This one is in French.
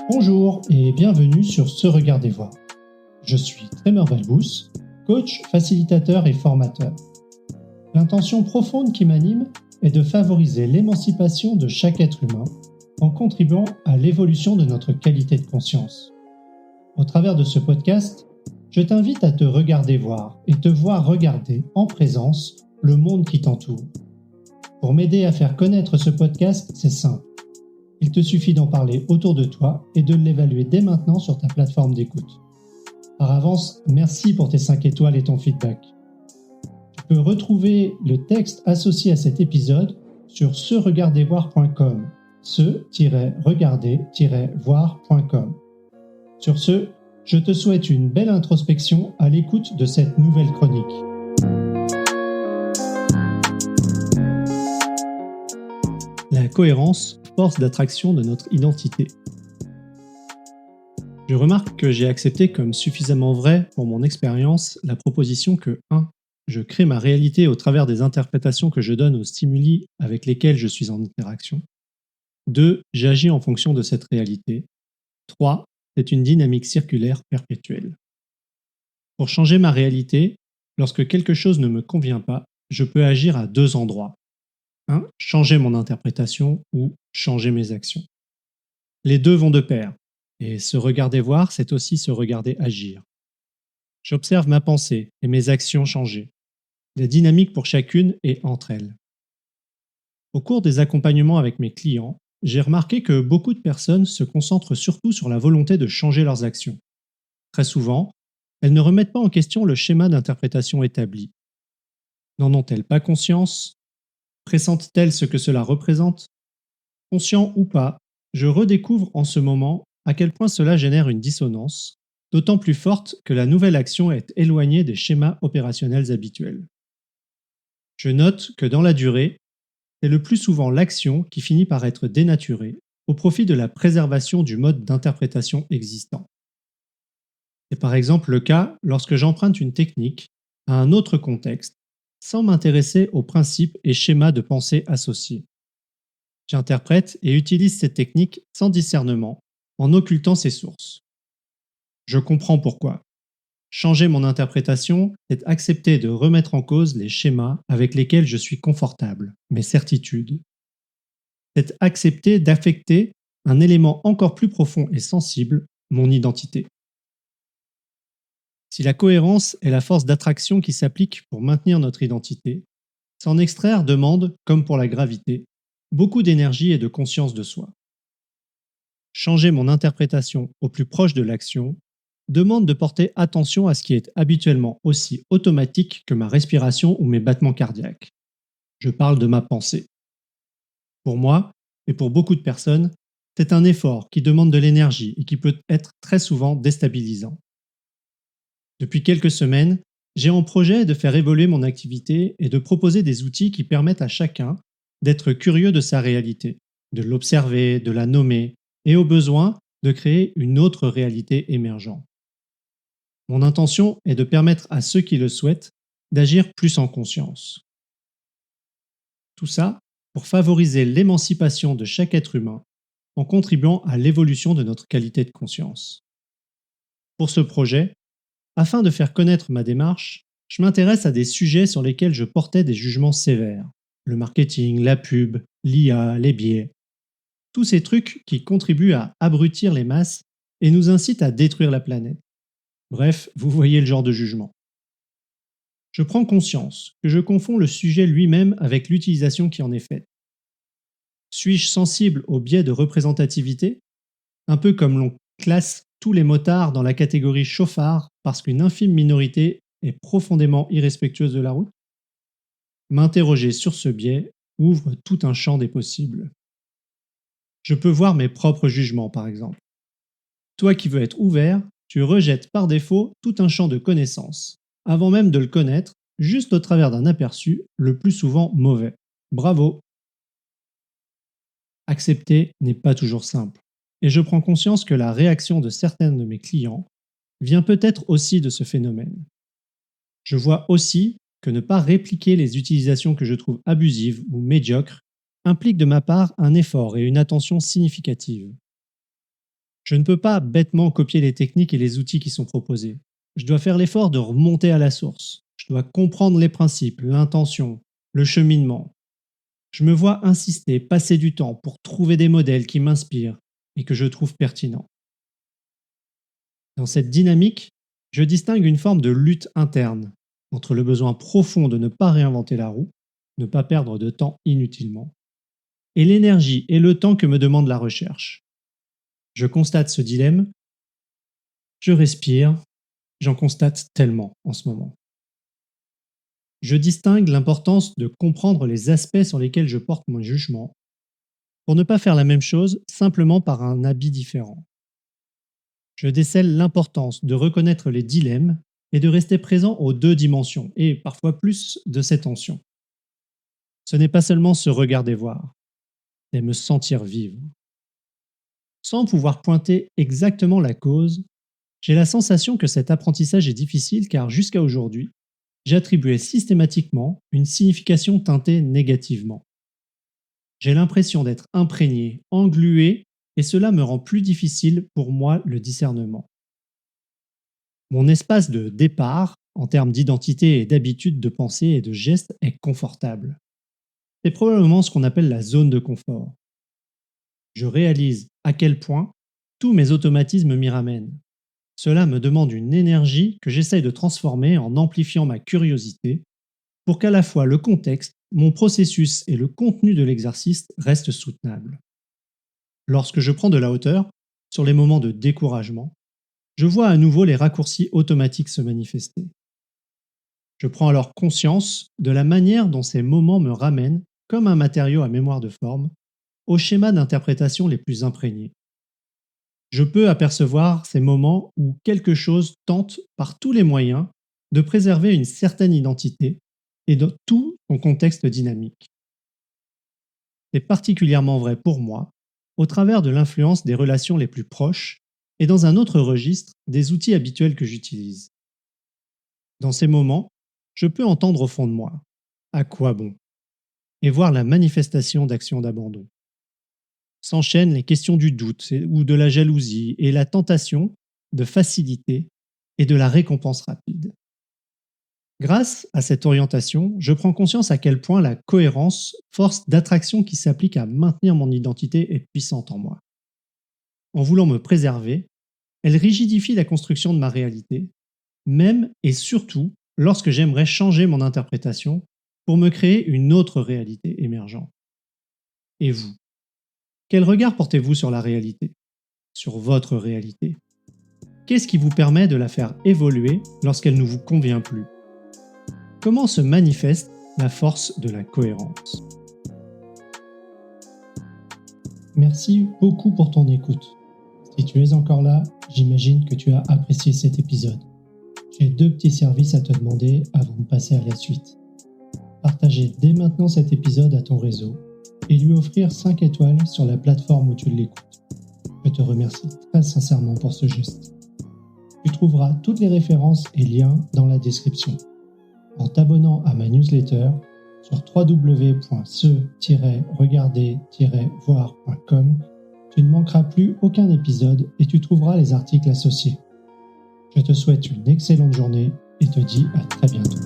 Bonjour et bienvenue sur Ce Regard des Voix. Je suis Trémor Balbous, coach, facilitateur et formateur. L'intention profonde qui m'anime est de favoriser l'émancipation de chaque être humain en contribuant à l'évolution de notre qualité de conscience. Au travers de ce podcast, je t'invite à te regarder voir et te voir regarder en présence le monde qui t'entoure. Pour m'aider à faire connaître ce podcast, c'est simple. Il te suffit d'en parler autour de toi et de l'évaluer dès maintenant sur ta plateforme d'écoute. Par avance, merci pour tes 5 étoiles et ton feedback. Tu peux retrouver le texte associé à cet épisode sur seregardervoir.com, se-regarder-voir.com. Sur ce, je te souhaite une belle introspection à l'écoute de cette nouvelle chronique. La cohérence, force d'attraction de notre identité. Je remarque que j'ai accepté comme suffisamment vrai pour mon expérience la proposition que 1. Je crée ma réalité au travers des interprétations que je donne aux stimuli avec lesquels je suis en interaction. 2. J'agis en fonction de cette réalité. 3. C'est une dynamique circulaire perpétuelle. Pour changer ma réalité, lorsque quelque chose ne me convient pas, je peux agir à 2 endroits. 1. Changer mon interprétation ou changer mes actions. Les deux vont de pair, et se regarder voir, c'est aussi se regarder agir. J'observe ma pensée et mes actions changer. La dynamique pour chacune est entre elles. Au cours des accompagnements avec mes clients, j'ai remarqué que beaucoup de personnes se concentrent surtout sur la volonté de changer leurs actions. Très souvent, elles ne remettent pas en question le schéma d'interprétation établi. N'en ont-elles pas conscience ? Pressentent-elles ce que cela représente ? Conscient ou pas, je redécouvre en ce moment à quel point cela génère une dissonance, d'autant plus forte que la nouvelle action est éloignée des schémas opérationnels habituels. Je note que dans la durée, c'est le plus souvent l'action qui finit par être dénaturée au profit de la préservation du mode d'interprétation existant. C'est par exemple le cas lorsque j'emprunte une technique à un autre contexte sans m'intéresser aux principes et schémas de pensée associés. J'interprète et utilise cette technique sans discernement, en occultant ses sources. Je comprends pourquoi. Changer mon interprétation, c'est accepter de remettre en cause les schémas avec lesquels je suis confortable, mes certitudes. C'est accepter d'affecter un élément encore plus profond et sensible, mon identité. Si la cohérence est la force d'attraction qui s'applique pour maintenir notre identité, s'en extraire demande, comme pour la gravité, beaucoup d'énergie et de conscience de soi. Changer mon interprétation au plus proche de l'action demande de porter attention à ce qui est habituellement aussi automatique que ma respiration ou mes battements cardiaques. Je parle de ma pensée. Pour moi, et pour beaucoup de personnes, c'est un effort qui demande de l'énergie et qui peut être très souvent déstabilisant. Depuis quelques semaines, j'ai en projet de faire évoluer mon activité et de proposer des outils qui permettent à chacun d'être curieux de sa réalité, de l'observer, de la nommer et au besoin de créer une autre réalité émergente. Mon intention est de permettre à ceux qui le souhaitent d'agir plus en conscience. Tout ça pour favoriser l'émancipation de chaque être humain en contribuant à l'évolution de notre qualité de conscience. Pour ce projet, afin de faire connaître ma démarche, je m'intéresse à des sujets sur lesquels je portais des jugements sévères. Le marketing, la pub, l'IA, les biais. Tous ces trucs qui contribuent à abrutir les masses et nous incitent à détruire la planète. Bref, vous voyez le genre de jugement. Je prends conscience que je confonds le sujet lui-même avec l'utilisation qui en est faite. Suis-je sensible au biais de représentativité ? Un peu comme l'on classe tous les motards dans la catégorie chauffard parce qu'une infime minorité est profondément irrespectueuse de la route ? M'interroger sur ce biais ouvre tout un champ des possibles. Je peux voir mes propres jugements, par exemple. Toi qui veux être ouvert, tu rejettes par défaut tout un champ de connaissances, avant même de le connaître, juste au travers d'un aperçu, le plus souvent mauvais. Bravo! Accepter n'est pas toujours simple, et je prends conscience que la réaction de certains de mes clients vient peut-être aussi de ce phénomène. Je vois aussi que ne pas répliquer les utilisations que je trouve abusives ou médiocres implique de ma part un effort et une attention significative. Je ne peux pas bêtement copier les techniques et les outils qui sont proposés. Je dois faire l'effort de remonter à la source. Je dois comprendre les principes, l'intention, le cheminement. Je me vois insister, passer du temps pour trouver des modèles qui m'inspirent et que je trouve pertinents. Dans cette dynamique, je distingue une forme de lutte interne entre le besoin profond de ne pas réinventer la roue, ne pas perdre de temps inutilement, et l'énergie et le temps que me demande la recherche. Je constate ce dilemme, je respire, j'en constate tellement en ce moment. Je distingue l'importance de comprendre les aspects sur lesquels je porte mon jugement pour ne pas faire la même chose simplement par un habit différent. Je décèle l'importance de reconnaître les dilemmes et de rester présent aux deux dimensions, et parfois plus de ces tensions. Ce n'est pas seulement se regarder voir, c'est me sentir vivre. Sans pouvoir pointer exactement la cause, j'ai la sensation que cet apprentissage est difficile car jusqu'à aujourd'hui, j'attribuais systématiquement une signification teintée négativement. J'ai l'impression d'être imprégné, englué, et cela me rend plus difficile pour moi le discernement. Mon espace de départ, en termes d'identité et d'habitude de pensée et de geste, est confortable. C'est probablement ce qu'on appelle la zone de confort. Je réalise à quel point tous mes automatismes m'y ramènent. Cela me demande une énergie que j'essaye de transformer en amplifiant ma curiosité pour qu'à la fois le contexte, mon processus et le contenu de l'exercice restent soutenables. Lorsque je prends de la hauteur, sur les moments de découragement, je vois à nouveau les raccourcis automatiques se manifester. Je prends alors conscience de la manière dont ces moments me ramènent, comme un matériau à mémoire de forme, aux schémas d'interprétation les plus imprégnés. Je peux apercevoir ces moments où quelque chose tente par tous les moyens de préserver une certaine identité et de tout son contexte dynamique. C'est particulièrement vrai pour moi au travers de l'influence des relations les plus proches et dans un autre registre des outils habituels que j'utilise. Dans ces moments, je peux entendre au fond de moi « à quoi bon ?» et voir la manifestation d'actions d'abandon. S'enchaînent les questions du doute ou de la jalousie et la tentation de facilité et de la récompense rapide. Grâce à cette orientation, je prends conscience à quel point la cohérence, force d'attraction qui s'applique à maintenir mon identité, est puissante en moi. En voulant me préserver, elle rigidifie la construction de ma réalité, même et surtout lorsque j'aimerais changer mon interprétation pour me créer une autre réalité émergente. Et vous? Quel regard portez-vous sur la réalité? Sur votre réalité? Qu'est-ce qui vous permet de la faire évoluer lorsqu'elle ne vous convient plus? Comment se manifeste la force de la cohérence? Merci beaucoup pour ton écoute. Si tu es encore là, j'imagine que tu as apprécié cet épisode. J'ai 2 petits services à te demander avant de passer à la suite. Partager dès maintenant cet épisode à ton réseau et lui offrir 5 étoiles sur la plateforme où tu l'écoutes. Je te remercie très sincèrement pour ce geste. Tu trouveras toutes les références et liens dans la description. En t'abonnant à ma newsletter sur www.se-regarder-voir.com, tu ne manqueras plus aucun épisode et tu trouveras les articles associés. Je te souhaite une excellente journée et te dis à très bientôt.